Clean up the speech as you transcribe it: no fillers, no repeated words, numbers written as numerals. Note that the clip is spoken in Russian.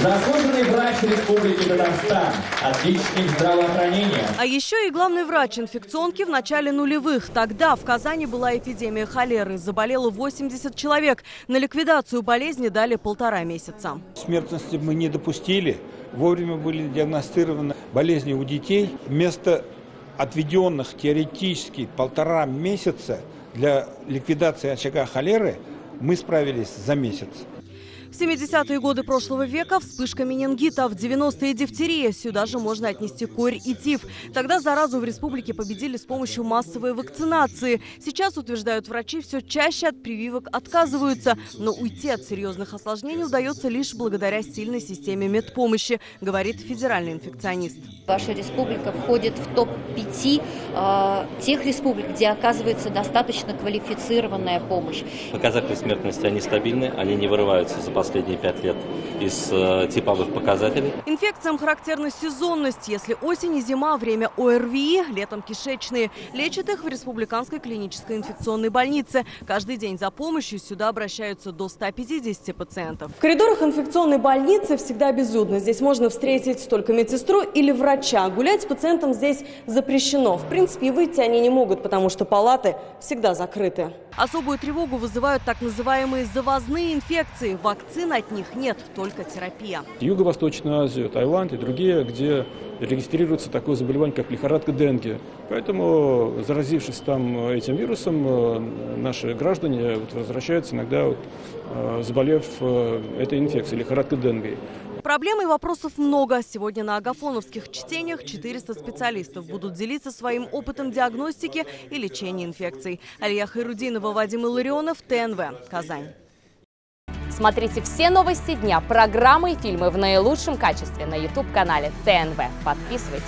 Заслуженный врач Республики Татарстан, отличник здравоохранения. А еще и главный врач инфекционки в начале нулевых. Тогда в Казани была эпидемия холеры. Заболело 80 человек. На ликвидацию болезни дали 1,5 месяца. Смертности мы не допустили. Вовремя были диагностированы болезни у детей. Вместо отведенных теоретически 1,5 месяца для ликвидации очага холеры мы справились за месяц. В 70-е годы прошлого века вспышка менингита, в 90-е дифтерия. Сюда же можно отнести корь и тиф. Тогда заразу в республике победили с помощью массовой вакцинации. Сейчас, утверждают врачи, все чаще от прививок отказываются. Но уйти от серьезных осложнений удается лишь благодаря сильной системе медпомощи, говорит федеральный инфекционист. Ваша республика входит в топ-5 тех республик, где оказывается достаточно квалифицированная помощь. Показатели смертности, они стабильны, они не вырываются за последние 5 лет из типовых показателей. Инфекциям характерна сезонность. Если осень и зима – время ОРВИ, летом кишечные. Лечат их в Республиканской клинической инфекционной больнице. Каждый день за помощью сюда обращаются до 150 пациентов. В коридорах инфекционной больницы всегда безлюдно. Здесь можно встретить только медсестру или врача. Гулять с пациентом здесь запрещено. В принципе, и выйти они не могут, потому что палаты всегда закрыты. Особую тревогу вызывают так называемые завозные инфекции. Вакцин от них нет, только терапия. Юго-Восточную Азию, Таиланд и другие, где регистрируется такое заболевание, как лихорадка Денге. Поэтому, заразившись там этим вирусом, наши граждане возвращаются иногда, заболев этой инфекцией, лихорадкой Денге. Проблем и вопросов много. Сегодня на агафоновских чтениях 400 специалистов будут делиться своим опытом диагностики и лечения инфекций. Алия Хайрудинова, Вадим Илларионов, ТНВ, Казань. Смотрите все новости дня, программы и фильмы в наилучшем качестве на YouTube-канале ТНВ. Подписывайтесь.